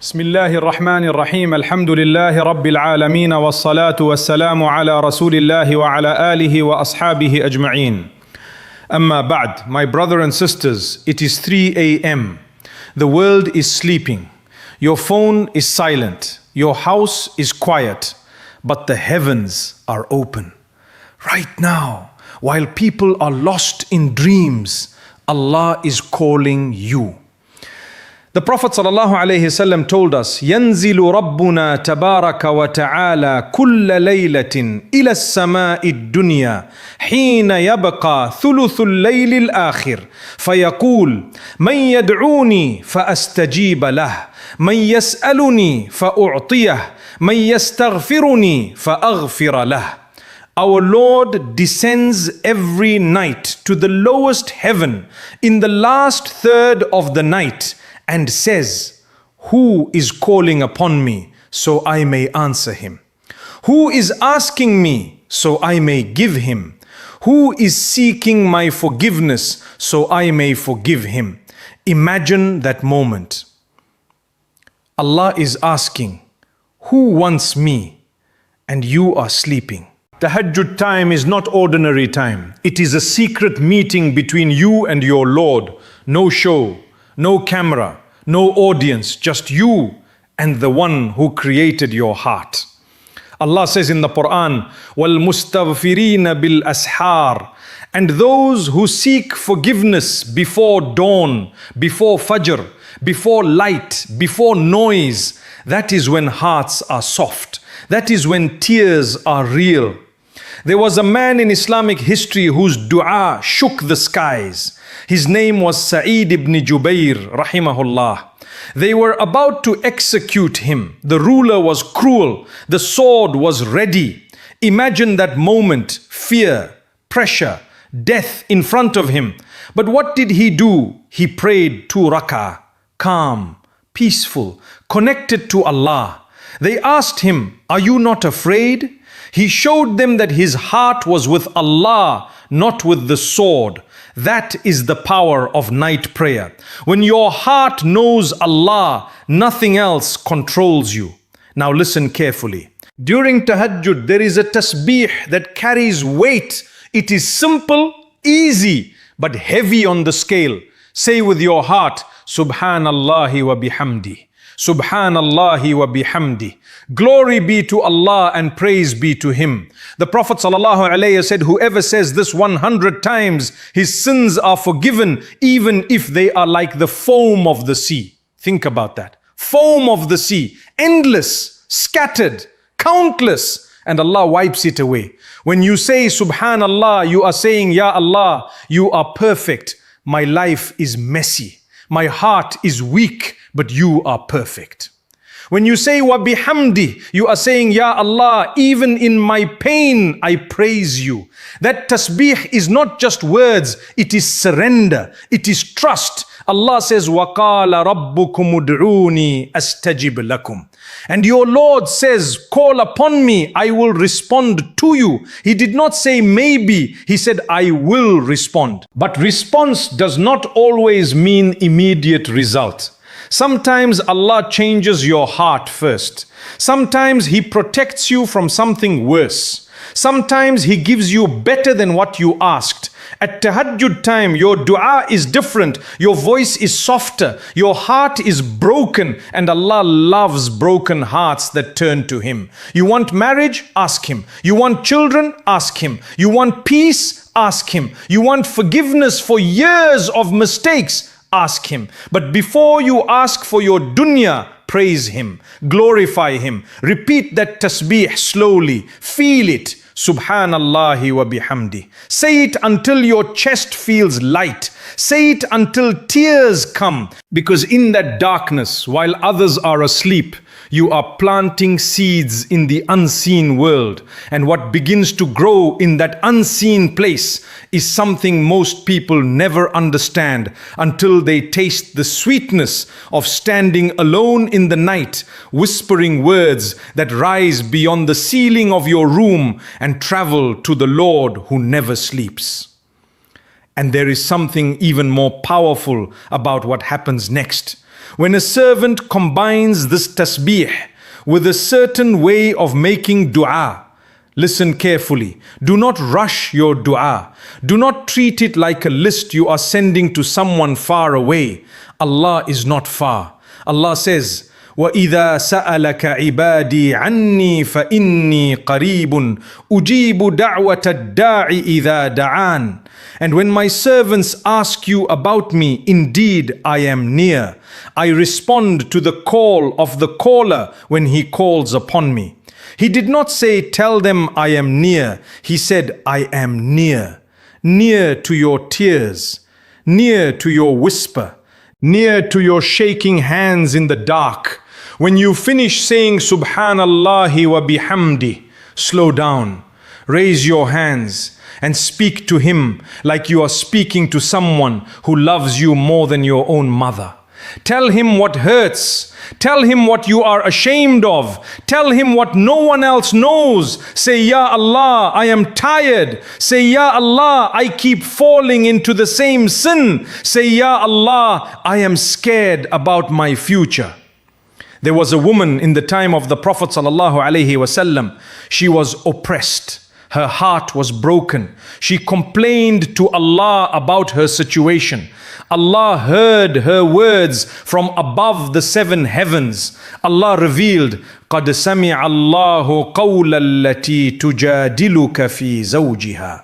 بسم الله الرحمن الرحيم الحمد لله رب العالمين والصلاة والسلام على رسول الله وعلى آله وأصحابه أجمعين. Amma ba'd, my brother and sisters, it is 3 a.m. The world is sleeping. Your phone is silent. Your house is quiet. But the heavens are open. Right now, while people are lost in dreams, Allah is calling you. The Prophet ﷺ told us, ينزل ربنا تبارك وتعالى كل ليلة إلى السماء الدنيا حين يبقى ثلث الليل الآخر فيقول من يدعوني فأستجيب له من يسألني فأعطيه من يستغفرني فأغفر له. Our Lord descends every night to the lowest heaven in the last third of the night and says, who is calling upon me so I may answer him? Who is asking me so I may give him? Who is seeking my forgiveness so I may forgive him? Imagine that moment. Allah is asking, who wants me? And you are sleeping. Tahajjud time is not ordinary time. It is a secret meeting between you and your Lord. No show, no camera, no audience, just you and the one who created your heart. Allah says in the Quran, وَالْمُسْتَغْفِرِينَ بِالْأَسْحَارِ, and those who seek forgiveness before dawn, before fajr, before light, before noise, that is when hearts are soft. That is when tears are real. There was a man in Islamic history whose dua shook the skies. His name was Sa'id ibn Jubair, rahimahullah. They were about to execute him. The ruler was cruel. The sword was ready. Imagine that moment, fear, pressure, death in front of him. But what did he do? He prayed 2 rak'ah, calm, peaceful, connected to Allah. They asked him, are you not afraid? He showed them that his heart was with Allah, not with the sword. That is the power of night prayer. When your heart knows Allah, nothing else controls you. Now listen carefully. During Tahajjud, there is a tasbih that carries weight. It is simple, easy, but heavy on the scale. Say with your heart, Subhanallahi wa bihamdi. Subhanallahi wa bihamdi. Glory be to Allah and praise be to Him. The Prophet ﷺ said, whoever says this 100 times, his sins are forgiven, even if they are like the foam of the sea. Think about that. Foam of the sea, endless, scattered, countless, and Allah wipes it away. When you say Subhanallah, you are saying, Ya Allah, you are perfect. My life is messy. My heart is weak, but you are perfect. When you say wa bihamdi, you are saying, Ya Allah, even in my pain, I praise you. That tasbih is not just words, it is surrender, it is trust. Allah says, وَقَالَ رَبُّكُمُ ادْعُونِي أَسْتَجِبْ لَكُمْ. And your Lord says, call upon me, I will respond to you. He did not say maybe, He said, I will respond. But response does not always mean immediate result. Sometimes Allah changes your heart first. Sometimes He protects you from something worse. Sometimes He gives you better than what you asked. At Tahajjud time, your dua is different. Your voice is softer. Your heart is broken. And Allah loves broken hearts that turn to Him. You want marriage? Ask Him. You want children? Ask Him. You want peace? Ask Him. You want forgiveness for years of mistakes? Ask Him. But before you ask for your dunya, praise Him, glorify Him. Repeat that tasbih slowly. Feel it. Subhanallahi wa bihamdi. Say it until your chest feels light. Say it until tears come. Because in that darkness, while others are asleep, you are planting seeds in the unseen world. And what begins to grow in that unseen place is something most people never understand until they taste the sweetness of standing alone in the night, whispering words that rise beyond the ceiling of your room and travel to the Lord who never sleeps. And there is something even more powerful about what happens next. when a servant combines this tasbih with a certain way of making dua, listen carefully. Do not rush your dua. Do not treat it like a list you are sending to someone far away. Allah is not far. Allah says, وَإِذَا سَأَلَكَ عِبَادِي عَنِّي فَإِنِّي قَرِيبٌ أُجِيبُ دَعْوَةَ الدَّاعِ إِذَا دَعَانِ. And when my servants ask you about me, indeed I am near. I respond to the call of the caller when he calls upon me. He did not say, tell them I am near. He said, I am near. Near to your tears, near to your whisper, near to your shaking hands in the dark. When you finish saying Subhanallahi wa bihamdi, slow down, raise your hands and speak to him like you are speaking to someone who loves you more than your own mother. Tell him what hurts. Tell him what you are ashamed of. Tell him what no one else knows. Say, Ya Allah, I am tired. Say, Ya Allah, I keep falling into the same sin. Say, Ya Allah, I am scared about my future. There was a woman in the time of the Prophet ﷺ. She was oppressed. Her heart was broken. She complained to Allah about her situation. Allah heard her words from above the 7 heavens. Allah revealed, قَدْ سَمِعَ اللَّهُ قَوْلَ الَّتِي تُجَادِلُكَ فِي زَوْجِهَا.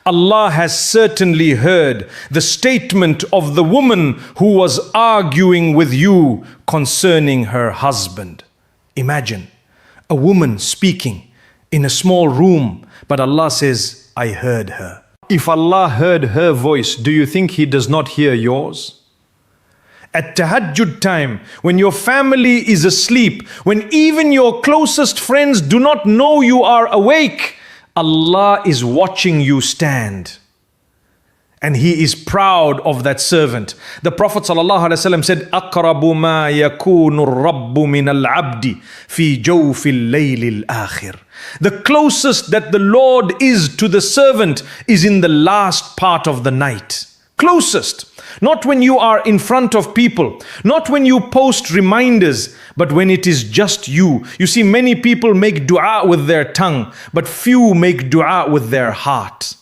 Allah has certainly heard the statement of the woman who was arguing with you concerning her husband. Imagine a woman speaking in a small room, but Allah says, I heard her. If Allah heard her voice, do you think He does not hear yours? At Tahajjud time, when your family is asleep, when even your closest friends do not know you are awake, Allah is watching you stand. And He is proud of that servant. The Prophet ﷺ said, أَقْرَبُ مَا يَكُونُ الرَّبُّ مِنَ الْعَبْدِ فِي جَوْفِ اللَّيْلِ الْآخِرِ. The closest that the Lord is to the servant is in the last part of the night. Closest. Not when you are in front of people, not when you post reminders, but when it is just you. You see, many people make dua with their tongue, but few make dua with their heart.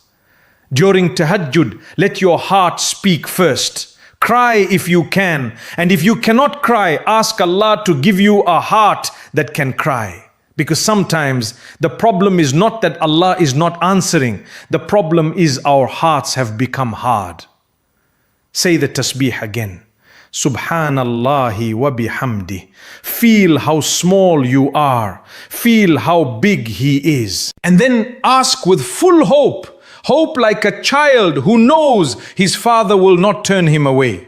During Tahajjud, let your heart speak first. Cry if you can. And if you cannot cry, ask Allah to give you a heart that can cry. Because sometimes the problem is not that Allah is not answering. The problem is our hearts have become hard. Say the tasbih again. Subhanallahi wa bihamdi. Feel how small you are. Feel how big He is. And then ask with full hope. Hope like a child who knows his father will not turn him away.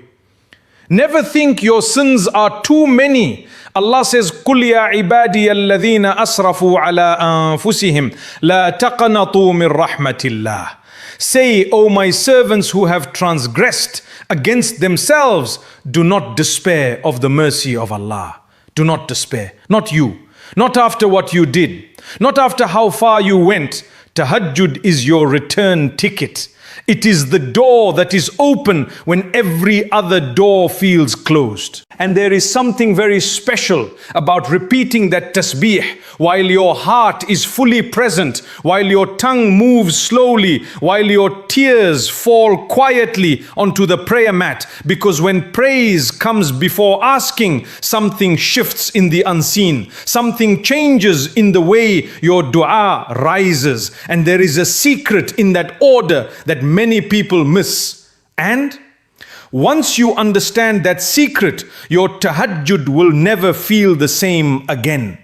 Never think your sins are too many. Allah says, قُلْ يَا عِبَادِيَ الَّذِينَ أَسْرَفُوا عَلَىٰ أَنفُسِهِمْ لَا تَقْنَطُوا مِنْ رَحْمَةِ اللَّهِ. Say, O my servants who have transgressed against themselves, do not despair of the mercy of Allah. Do not despair. Not you. Not after what you did. Not after how far you went. Tahajjud is your return ticket. It is the door that is open when every other door feels closed. And there is something very special about repeating that tasbih while your heart is fully present, while your tongue moves slowly, while your tears fall quietly onto the prayer mat. Because when praise comes before asking, something shifts in the unseen. Something changes in the way your dua rises. And there is a secret in that order that many people miss. And once you understand that secret, your tahajjud will never feel the same again.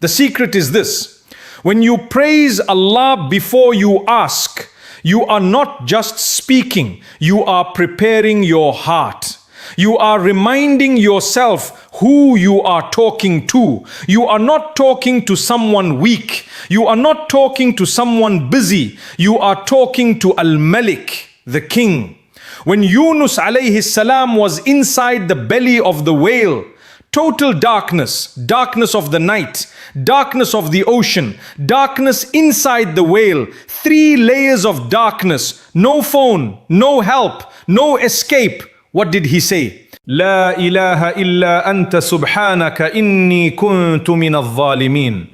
The secret is this: when you praise Allah before you ask, you are not just speaking, you are preparing your heart. You are reminding yourself who you are talking to. You are not talking to someone weak. You are not talking to someone busy. You are talking to Al-Malik, the king. When Yunus alayhi salam was inside the belly of the whale, total darkness, darkness of the night, darkness of the ocean, darkness inside the whale, 3 layers of darkness, no phone, no help, no escape. what did he say? La ilaha illa anta subhanaka inni kuntu min al-zalimin.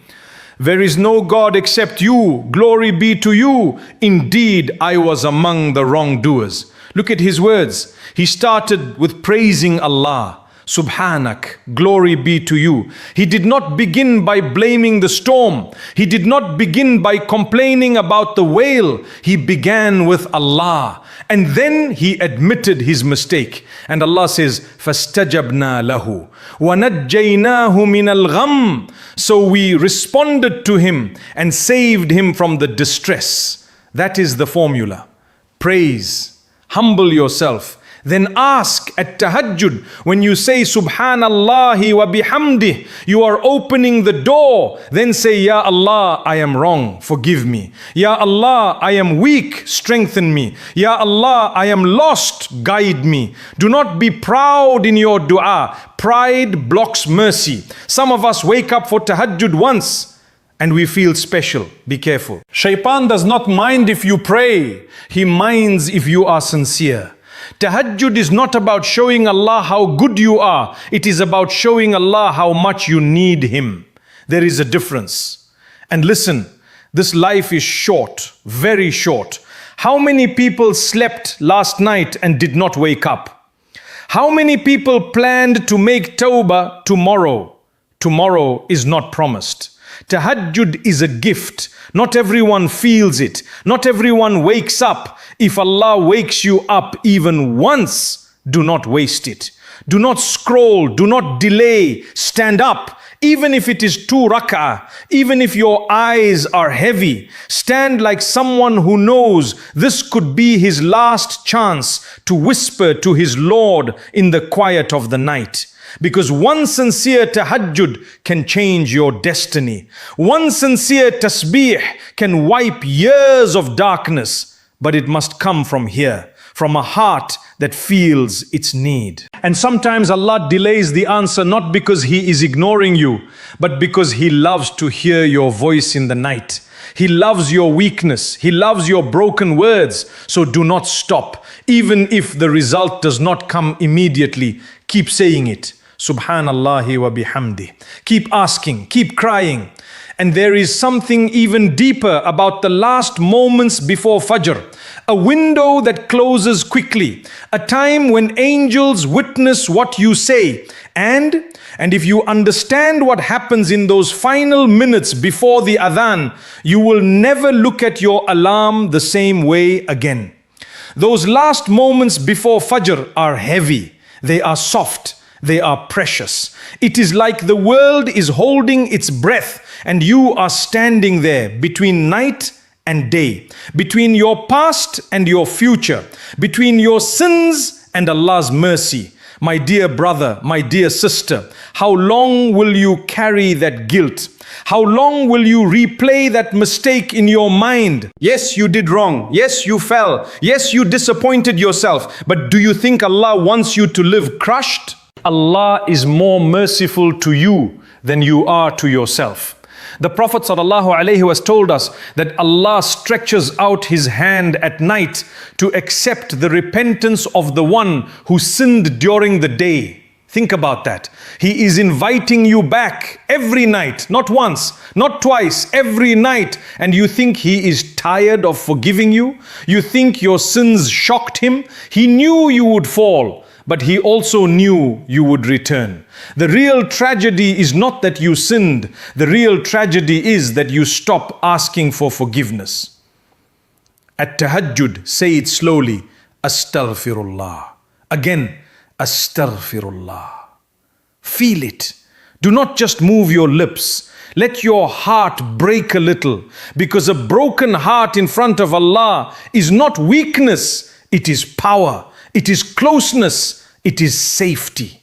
There is no God except you. Glory be to you. Indeed, I was among the wrongdoers. Look at his words. He started with praising Allah. Subhanak, glory be to you. He did not begin by blaming the storm. He did not begin by complaining about the whale. He began with Allah. And then he admitted his mistake. And Allah says, فَاسْتَجَبْنَا لَهُ وَنَجَّيْنَاهُ مِنَ الْغَمِّ. So we responded to him and saved him from the distress. That is the formula. Praise, humble yourself. Then ask at Tahajjud, when you say Subhanallahi wa bihamdih, you are opening the door. Then say, Ya Allah, I am wrong, forgive me. Ya Allah, I am weak, strengthen me. Ya Allah, I am lost, guide me. Do not be proud in your dua. Pride blocks mercy. Some of us wake up for Tahajjud once and we feel special. Be careful. Shaitan does not mind if you pray. He minds if you are sincere. Tahajjud is not about showing Allah how good you are. It is about showing Allah how much you need Him. There is a difference. And listen, this life is short, very short. How many people slept last night and did not wake up? How many people planned to make tawbah tomorrow? Tomorrow is not promised. Tahajjud is a gift. Not everyone feels it. Not everyone wakes up. If Allah wakes you up even once, do not waste it. Do not scroll. Do not delay. Stand up. Even if it is 2 rak'ah, even if your eyes are heavy, stand like someone who knows this could be his last chance to whisper to his Lord in the quiet of the night. Because one sincere tahajjud can change your destiny. One sincere tasbih can wipe years of darkness, but it must come from here, from a heart that feels its need. And sometimes Allah delays the answer not because He is ignoring you, but because He loves to hear your voice in the night. He loves your weakness. He loves your broken words. So do not stop. Even if the result does not come immediately, keep saying it. Subhanallahi wa bihamdi. Keep asking, keep crying. And there is something even deeper about the last moments before Fajr. A window that closes quickly. A time when angels witness what you say. And if you understand what happens in those final minutes before the adhan, you will never look at your alarm the same way again. Those last moments before Fajr are heavy. They are soft. They are precious. It is like the world is holding its breath and you are standing there between night and day, between your past and your future, between your sins and Allah's mercy. My dear brother, my dear sister, how long will you carry that guilt? How long will you replay that mistake in your mind? Yes, you did wrong. Yes, you fell. Yes, you disappointed yourself. But do you think Allah wants you to live crushed? Allah is more merciful to you than you are to yourself. The Prophet ﷺ has told us that Allah stretches out His hand at night to accept the repentance of the one who sinned during the day. Think about that. He is inviting you back every night, not once, not twice, every night. And you think He is tired of forgiving you? You think your sins shocked Him? He knew you would fall, but He also knew you would return. The real tragedy is not that you sinned. The real tragedy is that you stop asking for forgiveness. At Tahajjud, say it slowly. Astaghfirullah. Again, Astaghfirullah. Feel it. Do not just move your lips. Let your heart break a little, because a broken heart in front of Allah is not weakness, it is power. It is closeness. It is safety.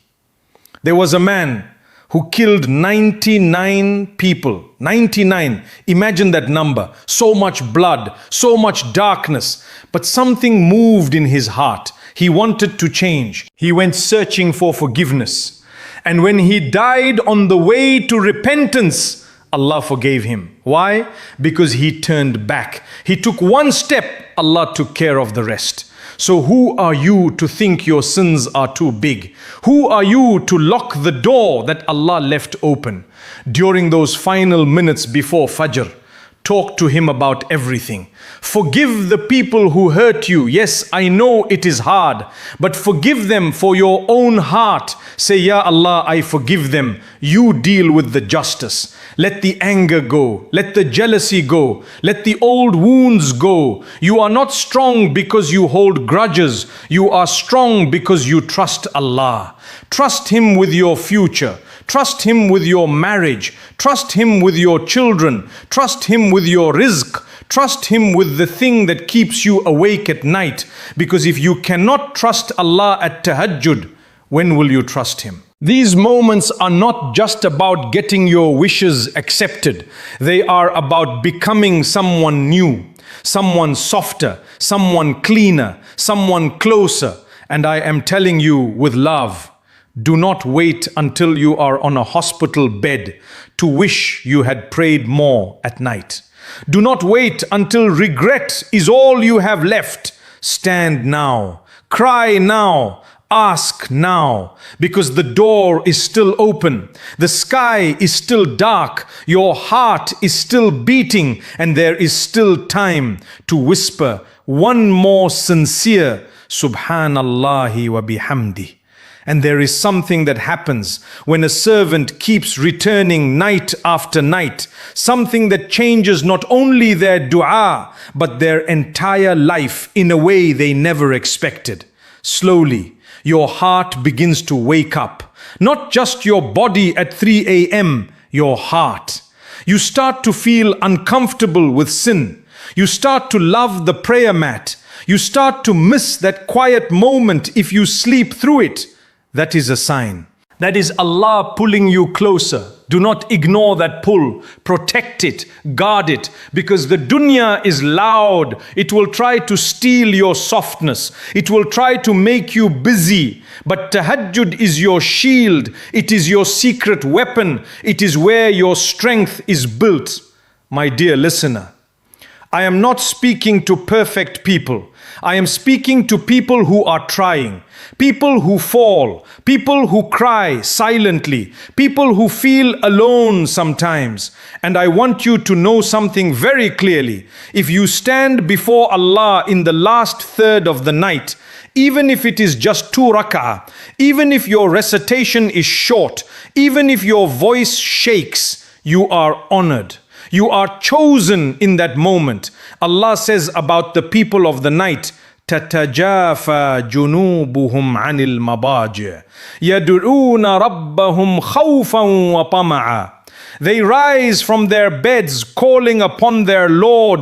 There was a man who killed 99 people. 99. Imagine that number. So much blood, so much darkness. But something moved in his heart. He wanted to change. He went searching for forgiveness. And when he died on the way to repentance, Allah forgave him. Why? Because he turned back. He took one step, Allah took care of the rest. So who are you to think your sins are too big? Who are you to lock the door that Allah left open? During those final minutes before Fajr, talk to Him about everything. Forgive the people who hurt you. Yes, I know it is hard, but forgive them for your own heart. Say, Ya Allah, I forgive them. You deal with the justice. Let the anger go. Let the jealousy go. Let the old wounds go. You are not strong because you hold grudges. You are strong because you trust Allah. Trust Him with your future. Trust Him with your marriage. Trust Him with your children. Trust Him with your rizq. Trust Him with the thing that keeps you awake at night. Because if you cannot trust Allah at Tahajjud, when will you trust Him? These moments are not just about getting your wishes accepted. They are about becoming someone new, someone softer, someone cleaner, someone closer. And I am telling you with love, do not wait until you are on a hospital bed to wish you had prayed more at night. Do not wait until regret is all you have left. Stand now, cry now, ask now, because the door is still open, the sky is still dark, your heart is still beating, and there is still time to whisper one more sincere Subhanallahi wa bihamdi. And there is something that happens when a servant keeps returning night after night, something that changes not only their dua, but their entire life in a way they never expected. Slowly, your heart begins to wake up, not just your body at 3 a.m., your heart. You start to feel uncomfortable with sin. You start to love the prayer mat. You start to miss that quiet moment if you sleep through it. That is a sign. That is Allah pulling you closer. Do not ignore that pull. Protect it, guard it, because the dunya is loud. It will try to steal your softness. It will try to make you busy. But Tahajjud is your shield. It is your secret weapon. It is where your strength is built. My dear listener, I am not speaking to perfect people. I am speaking to people who are trying, people who fall, people who cry silently, people who feel alone sometimes. And I want you to know something very clearly. If you stand before Allah in the last third of the night, even if it is just 2 rak'ah, even if your recitation is short, even if your voice shakes, you are honored. You are chosen in that moment. Allah says about the people of the night, تَتَجَافَى جُنُوبُهُمْ عَنِ الْمَضَاجِعِ يَدْعُونَ رَبَّهُمْ خَوْفًا وَطَمَعًا. They rise from their beds calling upon their Lord